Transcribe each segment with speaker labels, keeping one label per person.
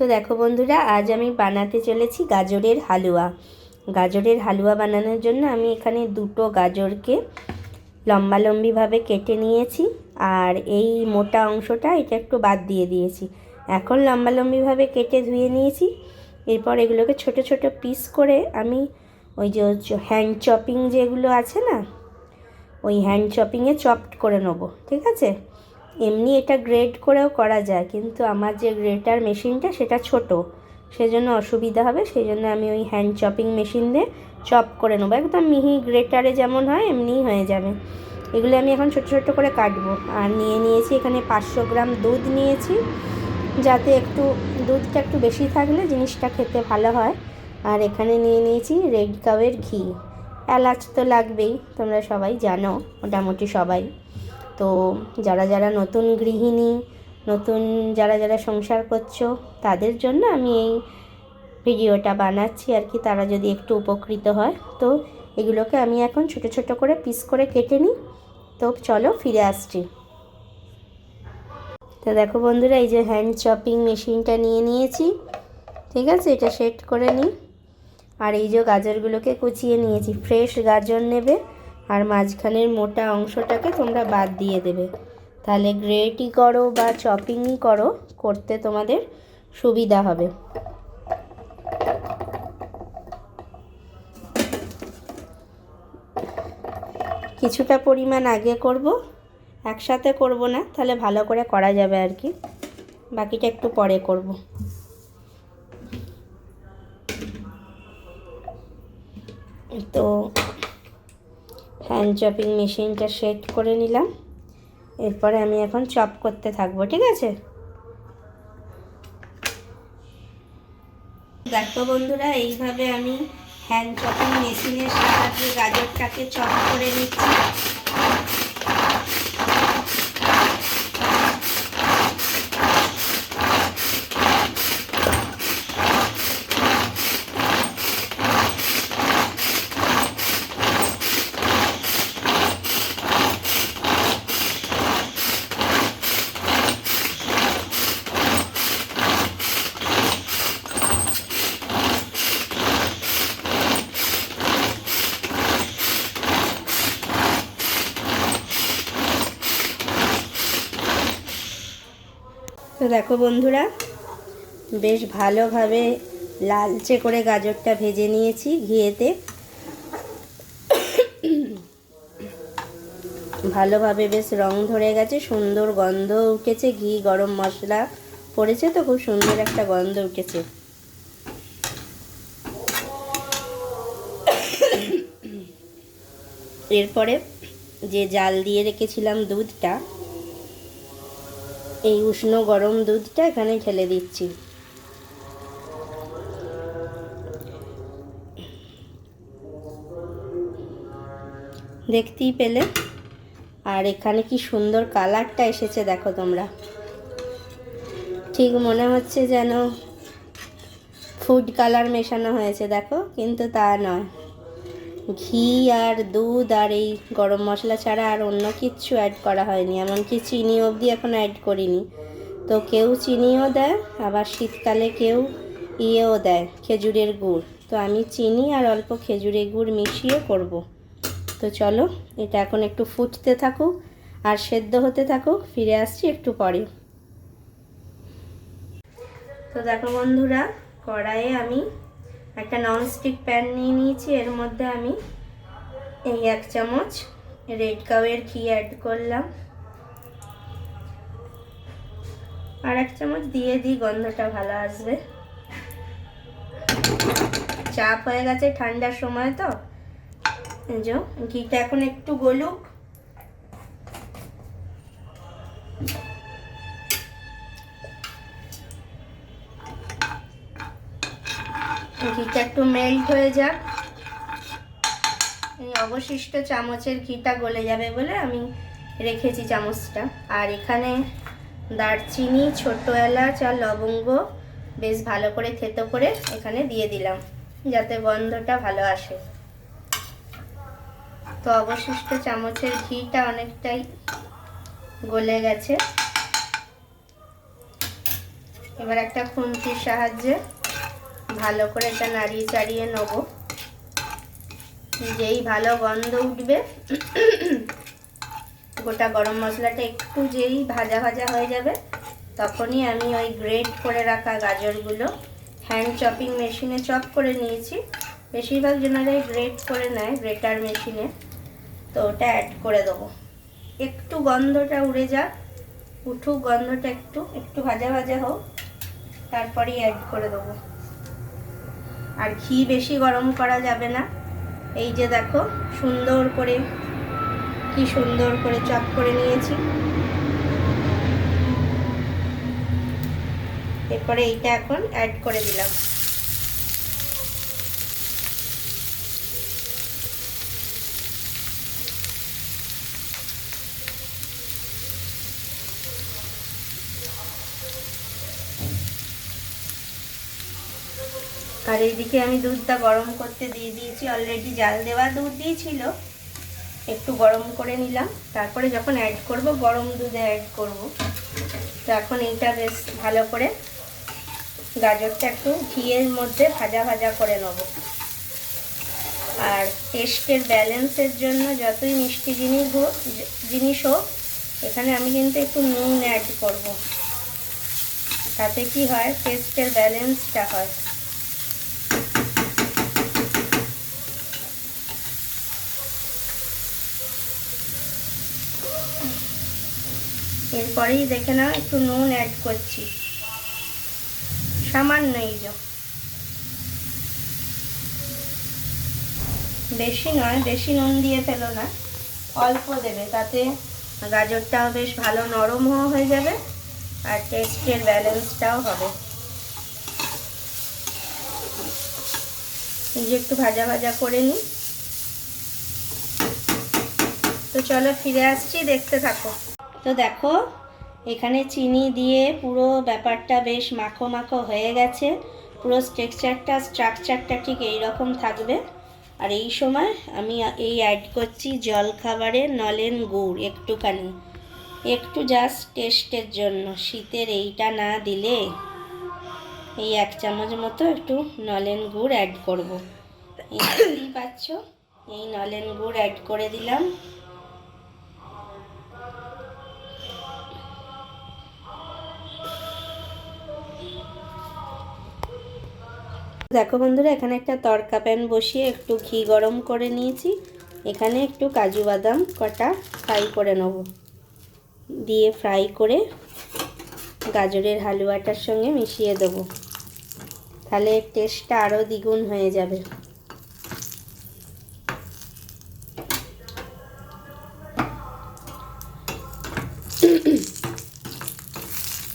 Speaker 1: তো দেখো বন্ধুরা, আজ আমি বানাতে চলেছি গাজরের হালুয়া। গাজরের হালুয়া বানানোর জন্য আমি এখানে দুটো গাজরকে লম্বালম্বিভাবে কেটে নিয়েছি, আর এই মোটা অংশটা এটা একটু বাদ দিয়ে দিয়েছি। এখন লম্বালম্বিভাবে কেটে ধুয়ে নিয়েছি। এরপর এগুলোকে ছোট ছোট পিস করে আমি ওই যে হ্যান্ড চপিং যেগুলো আছে না, ওই হ্যান্ড চপিংয়ে চপড করে নেবো, ঠিক আছে। এমনি এটা গ্রেড করেও করা যায়, কিন্তু আমার যে গ্রেটার মেশিনটা সেটা ছোট, সেজন্য অসুবিধা হবে। সেই জন্য আমি ওই হ্যান্ড চপিং মেশিন দিয়ে চপ করে নেবো, একদম মিহি গ্রেটারে যেমন হয় এমনিই হয়ে যাবে। এগুলো আমি এখন ছোট ছোট করে কাটবো। আর নিয়েছি এখানে 500 গ্রাম দুধ নিয়েছি, যাতে একটু দুধটা একটু বেশি থাকলে জিনিসটা খেতে ভালো হয়। আর এখানে নিয়েছি রেড কাউয়ের ঘি। এলাচ তো লাগবেই, তোমরা সবাই জানো মোটামুটি সবাই। তো যারা যারা নতুন গৃহিণী, নতুন যারা সংসার করছো, তাদের জন্য আমি এই ভিডিওটা বানাচ্ছি আর কি, তারা যদি একটু উপকৃত হয়। তো এগুলোকে আমি এখন ছোট ছোট করে পিস করে কেটে নিই। তো চলো ফিরে আসছি। তো দেখো বন্ধুরা, এই যে হ্যান্ড চপিং মেশিনটা নিয়েছি, ঠিক আছে, এটা সেট করে নিই। আর এই যে গাজরগুলোকে কুচিয়ে নিয়েছি, ফ্রেশ গাজর নেবে, আর মাঝখানের মোটা অংশটাকে তোমরা বাদ দিয়ে দেবে। তাহলে গ্রেটই করো বা চপিংই করো, করতে তোমাদের সুবিধা হবে। কিছুটা পরিমাণ আগে করব, একসাথে করব না, তাহলে ভালো করে করা যাবে আর কি। বাকিটা একটু পরে করব। তো হ্যান্ড চপিং মেশিনটা সেট করে নিলাম। এরপরে আমি এখন চপ করতে থাকবো, ঠিক আছে। দেখো বন্ধুরা, এইভাবে আমি হ্যান্ড চপিং মেশিনের সাহায্যে গাজরটাকে চপ করে নিচ্ছি। তো দেখো বন্ধুরা, বেশ ভালোভাবে লালচে করে গাজরটা ভেজে নিয়েছি ঘিয়েতে। ভালোভাবে বেশ রং ধরে গেছে, সুন্দর গন্ধ উঠেছে, ঘি গরম মশলা পড়েছে তো খুব সুন্দর একটা গন্ধ উঠেছে। এরপরে যে জাল দিয়ে রেখেছিলাম দুধটা, এই উষ্ণ গরম দুধটা এখানে ঢেলে দিচ্ছি। দেখতেই পেলে, আর এখানে কি সুন্দর কালারটা এসেছে দেখো তোমরা। ঠিক মনে হচ্ছে যেন ফুড কালার মেশানো হয়েছে, দেখো, কিন্তু তা নয়। ঘি আর দুধ আর এই গরম মশলা ছাড়া আর অন্য কিচ্ছু অ্যাড করা হয়নি, এমনকি চিনি অবধি এখন অ্যাড করিনি। তো কেউ চিনিও দেয়, আবার শীতকালে কেউ ইয়েও দেয়, খেজুরের গুড়। তো আমি চিনি আর অল্প খেজুরের গুড় মিশিয়ে করব। তো চলো, এটা এখন একটু ফুটতে থাকুক আর সেদ্ধ হতে থাকুক, ফিরে আসছি একটু পরে। তো দেখো বন্ধুরা, কড়াইয়ে আমি একটা ননস্টিক প্যান নিয়ে নিয়েছি। এর মধ্যে আমি এই 1 চামচ রেড কাউয়ের ঘি অ্যাড করলাম, আর 1 চামচ দিয়ে দিই, গন্ধটা ভালো আসবে। চাপ হয়ে গেছে ঠান্ডার সময়, তো এই যে ঘিটা এখন একটু গলুক। ঘিটা একটু মেল্ট হয়ে যাক। এই অবশিষ্ট চামচের ঘিটা গলে যাবে বলে আমি রেখেছি চামচটা। আর এখানে দারচিনি, ছোট এলাচ আর লবঙ্গ বেশ ভালো করে থেতো করে এখানে দিয়ে দিলাম, যাতে গন্ধটা ভালো আসে। তো অবশিষ্ট চামচের ঘিটা অনেকটাই গলে গেছে। এবার একটা খুন্তির সাহায্যে ভালো করে এটা নাড়িয়ে চাড়িয়ে নেব। যেই ভালো গন্ধ উঠবে, গোটা গরম মশলাটা একটু যেই ভাজা ভাজা হয়ে যাবে, তখনই আমি ওই গ্রেট করে রাখা গাজরগুলো হ্যান্ড চপিং মেশিনে চপ করে নিয়েছি। বেশিরভাগ জনেরাই গ্রেট করে নেয় গ্রেটার মেশিনে, তো ওটা অ্যাড করে দেবো। একটু গন্ধটা উড়ে যাক, উঠুক গন্ধটা, একটু ভাজা ভাজা হোক, তারপরেই অ্যাড করে দেবো। আর ঘি বেশি গরম করা যাবে না। এই যে দেখো সুন্দর করে, কি সুন্দর করে চপ করে নিয়েছি। এরপরে এইটা এখন অ্যাড করে দিলাম। আর এইদিকে আমি দুধটা গরম করতে দিয়ে দিয়েছি, অলরেডি জাল দেওয়া দুধ দিয়েছিল, একটু গরম করে নিলাম। তারপরে যখন অ্যাড করব গরম দুধে অ্যাড করব। তো এখন এইটা বেশ ভালো করে গাজরটা একটু ঘিয়ের মধ্যে ভাজা ভাজা করে নেব। আর টেস্টের ব্যালেন্সের জন্য যতই মিষ্টি জিনিস হোক, এখানে আমি কিন্তু একটু নুন অ্যাড করব। তাতে কি হয়, টেস্টের ব্যালেন্সটা হয়। এরপরেই দেখে নাও একটু নুন অ্যাড করছি, সামান্যই, বেশি নয়, বেশি নুন দিয়ে ফেলো না, অল্প দেবে, তাতে গাজরটাও বেশ ভালো নরম হয়ে যাবে আর টেস্টের ব্যালেন্সটাও হবে। এই যে একটু ভাজা ভাজা করে নিই। তো চলো ফিরে আসছি, দেখতে থাকো। তো দেখো এখানে চিনি দিয়ে পুরো ব্যাপারটা বেশ মাখো মাখো হয়ে গেছে। পুরো স্ট্রাকচারটা ঠিক এইরকম থাকবে। আর এই সময় আমি এই অ্যাড করছি জলখাবারের নলেন গুড় একটুখানি, একটু জাস্ট টেস্টের জন্য। শীতের এইটা না দিলে এই 1 চামচ মতো একটু নলেন গুড় অ্যাড করব। দেখতেই পাচ্ছ, এই নলেন গুড় অ্যাড করে দিলাম। দেখো বন্ধুরা, এখানে একটা তড়কা প্যান বসিয়ে একটু ঘি গরম করে নিয়েছি। এখানে একটু কাজু বাদাম কটা ফ্রাই করে নেব, দিয়ে ফ্রাই করে গাজরের হালুয়াটার সঙ্গে মিশিয়ে দেবো। তাহলে টেস্টটা আরও দ্বিগুণ হয়ে যাবে।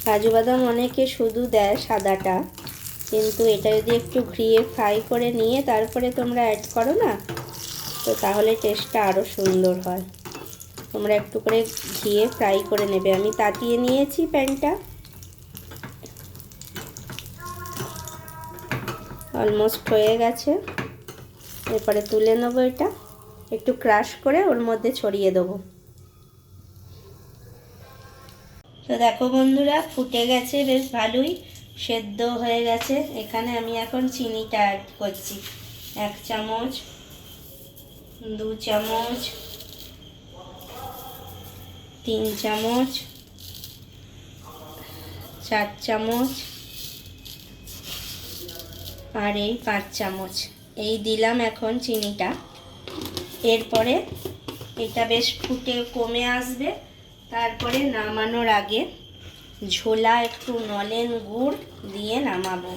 Speaker 1: কাজু বাদাম অনেকে শুধু দেয় সাদাটা, কিন্তু এটা যদি একটু ঘিয়ে ফ্রাই করে নিয়ে তারপরে তোমরা অ্যাড করো না, তো তাহলে টেস্টটা আরও সুন্দর হয়। তোমরা একটু করে ঘিয়ে ফ্রাই করে নেবে। আমি তাতিয়ে নিয়েছি প্যানটা, অলমোস্ট হয়ে গেছে। এরপরে তুলে নেবো, এটা একটু ক্রাশ করে ওর মধ্যে ছড়িয়ে দেবো। তো দেখো বন্ধুরা, ফুটে গেছে, বেশ ভালোই সেদ্ধ হয়ে গেছে। এখানে আমি এখন চিনিটা অ্যাড করছি। 1 চামচ, 2 চামচ, 3 চামচ, 4 চামচ আর এই 5 চামচ এই দিলাম এখন চিনিটা। এরপরে এটা বেশ ফুটে কমে আসবে। তারপরে নামানোর আগে ঝোলা একটু নলেন গুড় দিয়ে নামাবো,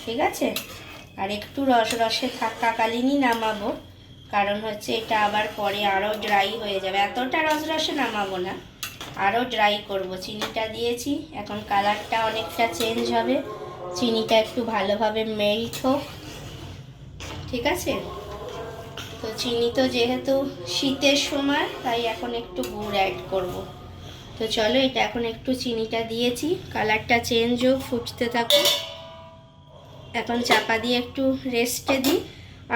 Speaker 1: ঠিক আছে? আর একটু রসে থাকাকালীনই নামাবো, কারণ হচ্ছে এটা আবার পরে আরও ড্রাই হয়ে যাবে। এতটা রসে নামাবো না, আরও ড্রাই করব। চিনিটা দিয়েছি, এখন কালারটা অনেকটা চেঞ্জ হবে। চিনিটা একটু ভালোভাবে মেল্ট হোক, ঠিক আছে? তো চিনি তো যেহেতু শীতের সময়, তাই এখন একটু গুড় অ্যাড করব। তো চলো, এটা এখন একটু চিনিটা দিয়েছি, কালারটা চেঞ্জ হোক, ফুটতে থাকুক। এখন চাপা দিয়ে একটু রেস্টে দিই।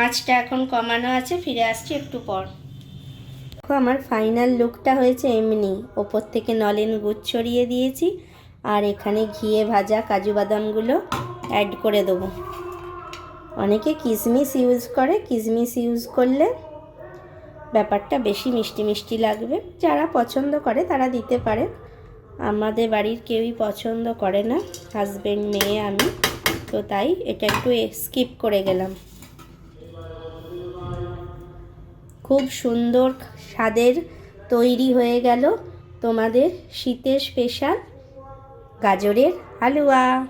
Speaker 1: আঁচটা এখন কমানো আছে, ফিরে আসছি একটু পর। দেখো আমার ফাইনাল লুকটা হয়েছে এমনি। ওপর থেকে নলেন গুড় ছড়িয়ে দিয়েছি আর এখানে ঘিয়ে ভাজা কাজু বাদামগুলো অ্যাড করে দেবো। অনেকে কিশমিশ ইউজ করে, কিশমিশ ইউজ করলে ব্যাপারটা বেশি মিষ্টি মিষ্টি লাগবে। যারা পছন্দ করে তারা দিতে পারে, আমাদের বাড়ির কেউই পছন্দ করে না, হাজব্যান্ড, মেয়ে, আমি, তো তাই এটা একটু স্কিপ করে গেলাম। খুব সুন্দর স্বাদের তৈরি হয়ে গেল তোমাদের শীতের স্পেশাল গাজরের হালুয়া।